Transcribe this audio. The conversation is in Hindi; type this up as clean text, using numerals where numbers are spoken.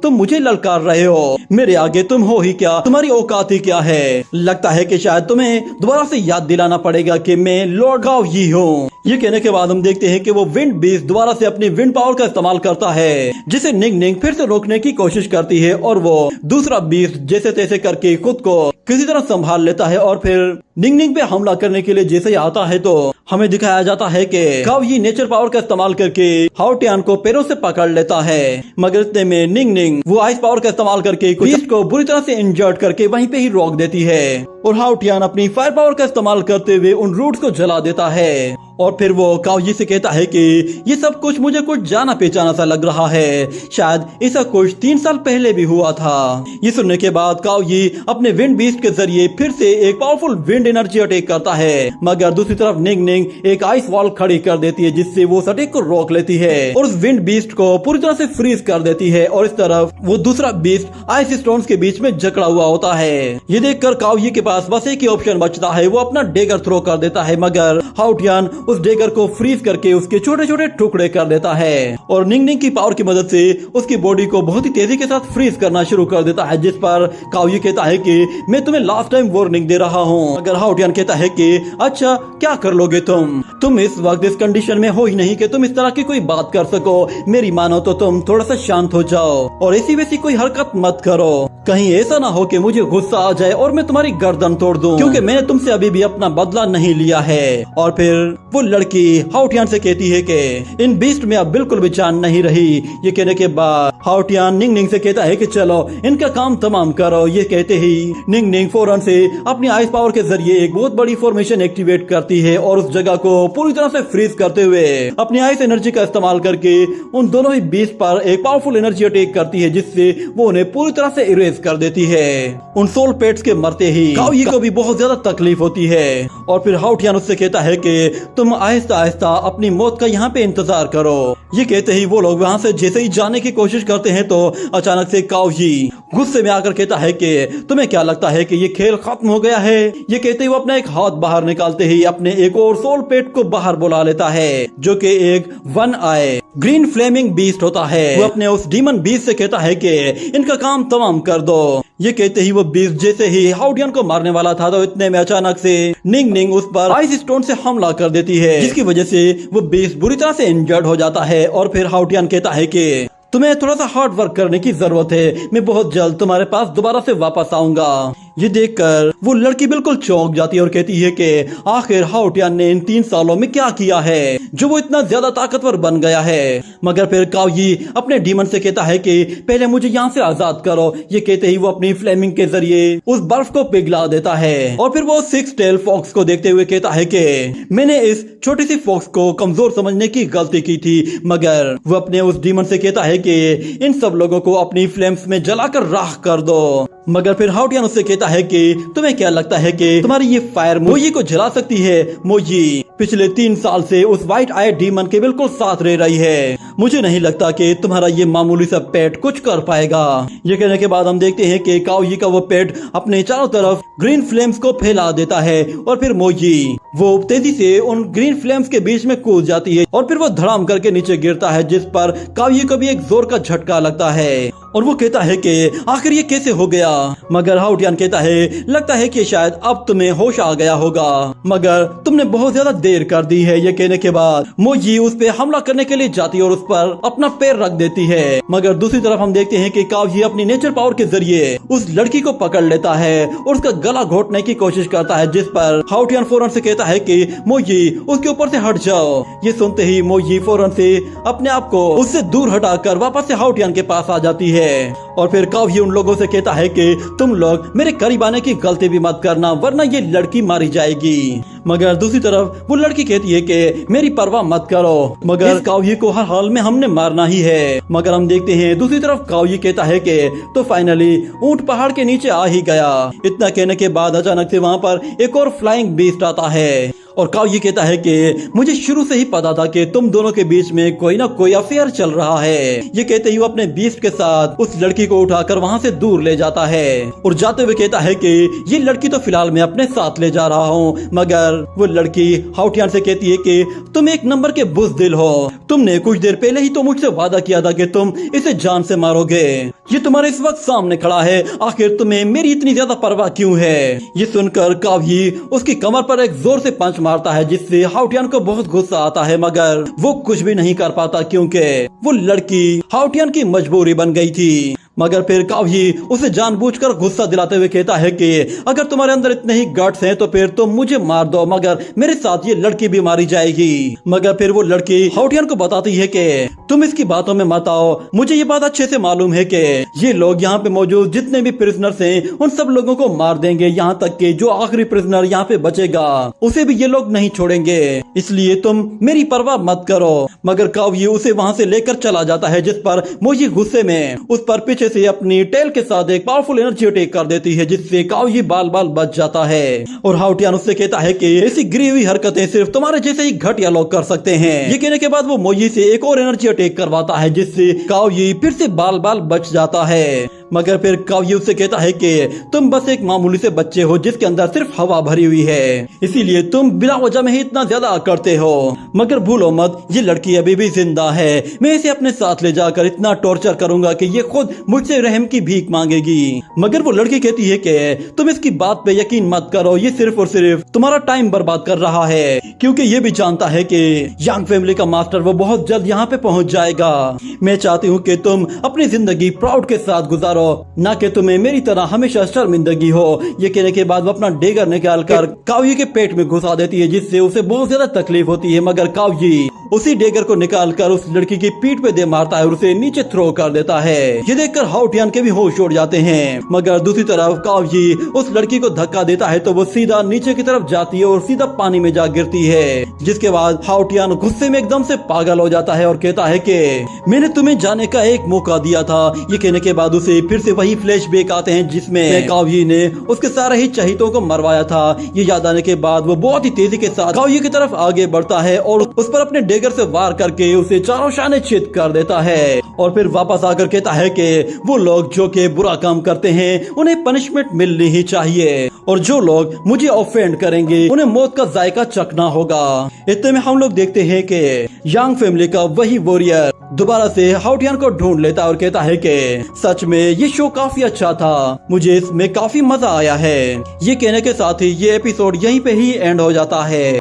तुम मुझे ललकार रहे हो, मेरे आगे तुम हो ही क्या, तुम्हारी औकात ही क्या है। लगता है कि शायद तुम्हें दोबारा से याद दिलाना पड़ेगा कि मैं लॉर्ड गाओ यी हूँ। ये कहने के बाद हम देखते हैं कि वो विंड बीस्ट दोबारा से अपनी विंड पावर का इस्तेमाल करता है, जिसे निंग निंग फिर से रोकने की कोशिश करती है और वो दूसरा बीस्ट जैसे तैसे करके खुद को किसी तरह संभाल लेता है और फिर निंग निंग पे हमला करने के लिए जैसे ही आता है तो हमें दिखाया जाता है कि गाओ यी नेचर पावर का इस्तेमाल करके हाओ टियान को पैरों से पकड़ लेता है, मगर इतने में निंग निंग वो आइस पावर का इस्तेमाल करके बीस्ट को बुरी तरह से इंजर्ड करके वहीं पे ही रोक देती है और हाओ टियान अपनी फायर पावर का इस्तेमाल करते हुए उन रूट्स को जला देता है। और फिर वो गाओ यी से कहता है कि ये सब कुछ मुझे कुछ जाना पहचाना सा लग रहा है, शायद ऐसा कुछ 3 साल पहले भी हुआ था। ये सुनने के बाद गाओ यी अपने विंड बीस्ट के जरिए फिर से एक पावरफुल विंड एनर्जी अटैक करता है, मगर दूसरी तरफ निंग निंग एक आइस वॉल खड़ी कर देती है जिससे वो उस अटैक को रोक लेती है और उस विंड बीस्ट को पूरी तरह से फ्रीज कर देती है और इस तरफ वो दूसरा बीस्ट आइस स्टोन्स के बीच में जकड़ा हुआ होता है। ये देखकर गाओ यी के पास बस एक ही ऑप्शन बचता है, वो अपना डेगर थ्रो कर देता है, मगर हाओ टियान उस डेगर को फ्रीज करके उसके छोटे छोटे टुकड़े कर देता है और निंग निंग की पावर की मदद से उसकी बॉडी को बहुत ही तेजी के साथ फ्रीज करना शुरू कर देता है, जिस पर गाओ यी कहता है कि मैं तुम्हें लास्ट टाइम वार्निंग दे रहा हूँ। अगर हाओ टियान कहता है कि अच्छा क्या कर लोगे तुम इस वक्त इस कंडीशन में हो ही नहीं कि तुम इस तरह की कोई बात कर सको, मेरी मानो तो तुम थोड़ा सा शांत हो जाओ और ऐसी वैसी कोई हरकत मत करो, कहीं ऐसा ना हो कि मुझे गुस्सा आ जाए और मैं तुम्हारी गर्दन तोड़ दूं, क्योंकि मैंने तुमसे अभी भी अपना बदला नहीं लिया है। और फिर वो लड़की हाओ टियान से कहती है कि इन बीस्ट में अब बिल्कुल भी जान नहीं रही। ये कहने के बाद हाओ टियान निंग निंग से कहता है कि चलो इनका काम तमाम करो। ये कहते ही निंग निंग फौरन से अपनी आइस पावर के जरिए एक बहुत बड़ी फॉर्मेशन एक्टिवेट करती है और उस जगह को पूरी तरह से फ्रीज करते हुए अपनी आइस एनर्जी का इस्तेमाल करके उन दोनों ही बीस्ट पर एक पावरफुल एनर्जी अटैक करती है, जिससे वो उन्हें पूरी तरह से इरेज कर देती है। उन सोल पेट्स के मरते ही गाओ यी को भी बहुत ज्यादा तकलीफ होती है और फिर हाओ टियान उससे कहता है कि तुम आहिस्ता आहिस्ता अपनी मौत का यहाँ पे इंतजार करो। ये कहते ही वो लोग वहाँ से जैसे ही जाने की कोशिश करते हैं तो अचानक से गाओ यी गुस्से में आकर कहता है कि तुम्हें क्या लगता है कि ये खेल खत्म हो गया है। ये कहते ही वो अपना एक हाथ बाहर निकालते ही अपने एक और सोल पेट को बाहर बुला लेता है, जो कि एक वन आए ग्रीन फ्लेमिंग बीस्ट होता है। वो अपने उस डीमन बीस्ट से कहता है कि इनका काम तमाम कर दो। ये कहते ही वो बीस्ट जैसे ही हाओ टियान को मारने वाला था तो इतने में अचानक से निंग निंग उस पर आइस स्टोन से हमला कर देती है, जिसकी वजह से वो बीस्ट बुरी तरह से इंजर्ड हो जाता है। और फिर हाओ टियान कहता है कि तुम्हें थोड़ा सा हार्ड वर्क करने की जरूरत है, मैं बहुत जल्द तुम्हारे पास दोबारा से वापस आऊंगा। ये देखकर वो लड़की बिल्कुल चौंक जाती है और कहती है कि आखिर हाओ टियान ने इन 3 सालों में क्या किया है जो वो इतना ज्यादा ताकतवर बन गया है। मगर फिर गाओ यी अपने डीमन से कहता है कि पहले मुझे यहाँ से आजाद करो। ये कहते ही वो अपनी फ्लेमिंग के जरिए उस बर्फ को पिघला देता है और फिर वो 6 टेल फॉक्स को देखते हुए कहता है कि मैंने इस छोटी सी फॉक्स को कमजोर समझने की गलती की थी। मगर वो अपने उस डीमन से कहता है कि इन सब लोगों को अपनी फ्लेम्स में जलाकर राख कर दो। मगर फिर हाओ टियान उससे कहता है कि तुम्हें क्या लगता है कि तुम्हारी ये फायर मोजी को जला सकती है। मोजी पिछले 3 साल से उस व्हाइट आई डीमन के बिल्कुल साथ रह रही है, मुझे नहीं लगता कि तुम्हारा ये मामूली सा पेट कुछ कर पाएगा। ये कहने के बाद हम देखते हैं कि गाओ यी का वो पेट अपने चारों तरफ ग्रीन फ्लेम्स को फैला देता है और फिर मोजी वो तेजी से उन ग्रीन फ्लेम्स के बीच में कूद जाती है और फिर वो धड़ाम करके नीचे गिरता है, जिस पर गाओ यी को भी एक जोर का झटका लगता है और वो कहता है कि आखिर ये कैसे हो गया। मगर हाओ टियान कहता है लगता है कि शायद अब तुम्हें होश आ गया होगा, मगर तुमने बहुत ज्यादा देर कर दी है। ये कहने के बाद मोजी उस पे हमला करने के लिए जाती है और उस पर अपना पैर रख देती है। मगर दूसरी तरफ हम देखते हैं कि गाओ यी अपनी नेचर पावर के जरिए उस लड़की को पकड़ लेता है और उसका गला घोटने की कोशिश करता है, जिस पर हाओ टियान फौरन से कहता है कि मोजी उसके ऊपर से हट जाओ। ये सुनते ही मोजी फौरन से अपने आप को उससे दूर हटाकर वापस से हाओ टियान के पास आ जाती है और फिर गाओ यी उन लोगों से कहता है कि तुम लोग मेरे करीब आने की गलती भी मत करना वरना ये लड़की मारी जाएगी। मगर दूसरी तरफ वो लड़की कहती है कि मेरी परवाह मत करो, मगर गाओ यी को हर हाल में हमने मारना ही है। मगर हम देखते हैं दूसरी तरफ गाओ यी कहता है कि तो फाइनली ऊंट पहाड़ के नीचे आ ही गया। इतना कहने के बाद अचानक से वहाँ पर एक और फ्लाइंग बीस्ट आता है और गाओ यी कहता है कि मुझे शुरू से ही पता था कि तुम दोनों के बीच में कोई ना कोई अफेयर चल रहा है। ये कहते ही वो अपने बीस्ट के साथ उस लड़की को उठाकर वहाँ से दूर ले जाता है और जाते हुए कहता है कि ये लड़की तो फिलहाल मैं अपने साथ ले जा रहा हूँ। मगर वो लड़की हाओ टियान से कहती है कि तुम एक नंबर के बुज़दिल हो, तुमने कुछ देर पहले ही तो मुझसे वादा किया था कि तुम इसे जान से मारोगे। ये तुम्हारे इस वक्त सामने खड़ा है, आखिर तुम्हें मेरी इतनी ज्यादा परवाह क्यों है? ये सुनकर काव्य उसकी कमर पर एक जोर से पंच मारता है, जिससे हाउटियान को बहुत गुस्सा आता है, मगर वो कुछ भी नहीं कर पाता क्योंकि वो लड़की हाउटियान की मजबूरी बन गई थी। मगर फिर काव्य उसे जानबूझकर गुस्सा दिलाते हुए कहता है कि अगर तुम्हारे अंदर इतने ही गट्स हैं तो फिर तुम मुझे मार दो, मगर मेरे साथ ये लड़की भी मारी जाएगी। मगर फिर वो लड़की हाउटियान को बताती है कि तुम इसकी बातों में मत आओ, मुझे ये बात अच्छे से मालूम है कि ये लोग यहाँ पे मौजूद जितने भी प्रिजनर्स हैं उन सब लोगों को मार देंगे, यहाँ तक कि जो आखिरी प्रिजनर यहाँ पे बचेगा उसे भी ये लोग नहीं छोड़ेंगे, इसलिए तुम मेरी परवाह मत करो। मगर काव्य उसे वहाँ से लेकर चला जाता है, जिस पर मोजी गुस्से में उस पर पीछे से अपनी टेल के साथ एक पावरफुल एनर्जी अटैक कर देती है, जिससे काव्य बाल बाल बच जाता है। और हाउटियान उससे कहता है कि ऐसी गिरी हुई हरकतें सिर्फ तुम्हारे जैसे ही घटिया लोग कर सकते हैं। ये कहने के बाद वो मोजी से एक और एनर्जी अटैक करवाता है, जिससे काव्य फिर से बाल बाल बच जाता है। मगर फिर काव्य उससे कहता है कि तुम बस एक मामूली से बच्चे हो जिसके अंदर सिर्फ हवा भरी हुई है, इसीलिए तुम बिना वजह में ही इतना ज्यादा करते हो। मगर भूलो मत, ये लड़की अभी भी जिंदा है, मैं इसे अपने साथ ले जाकर इतना टॉर्चर करूंगा कि ये खुद मुझसे रहम की भीख मांगेगी। मगर वो लड़की कहती है कि तुम इसकी बात पे यकीन मत करो, ये सिर्फ और सिर्फ तुम्हारा टाइम बर्बाद कर रहा है, क्योंकि ये भी जानता है कि यांग फैमिली का मास्टर वो बहुत जल्द यहाँ पे पहुँच जाएगा। मैं चाहती हूँ कि तुम अपनी जिंदगी प्राउड के साथ गुजारो, ना कि तुम्हें मेरी तरह हमेशा शर्मिंदगी हो। ये कहने के बाद वो अपना डेगर निकाल कर काव्य के पेट में घुसा देती है, जिससे उसे बहुत ज्यादा तकलीफ होती है। मगर काव्य उसी डेगर को निकाल कर उस लड़की की पीठ पे दे मारता है और उसे नीचे थ्रो कर देता है। ये देखकर हाउटियान के भी होश उड़ जाते हैं। मगर दूसरी तरफ काव्य उस लड़की को धक्का देता है तो वो सीधा नीचे की तरफ जाती है और सीधा पानी में जा गिरती है, जिसके बाद हाउटियान गुस्से में एकदम से पागल हो जाता है और कहता है कि मैंने तुम्हें जाने का एक मौका दिया था। ये कहने के बाद उसे फिर से वही फ्लैशबैक आते हैं जिसमें काव्य ने उसके सारे ही चहितों को मरवाया था। ये याद आने के बाद वो बहुत ही तेजी के साथ काव्य की तरफ आगे बढ़ता है और उस पर अपने डेगर से वार करके उसे चारों शाने चित कर देता है। और फिर वापस आकर कहता है कि वो लोग जो कि बुरा काम करते हैं उन्हें पनिशमेंट मिलनी ही चाहिए, और जो लोग मुझे ऑफेंड करेंगे उन्हें मौत का जायका चखना होगा। इतने में हम लोग देखते हैं कि यांग फैमिली का वही वॉरियर दोबारा से हाउटियान को ढूंढ लेता है और कहता है कि सच में ये शो काफी अच्छा था, मुझे इसमें काफी मजा आया है। ये कहने के साथ ही ये एपिसोड यहीं पे ही एंड हो जाता है।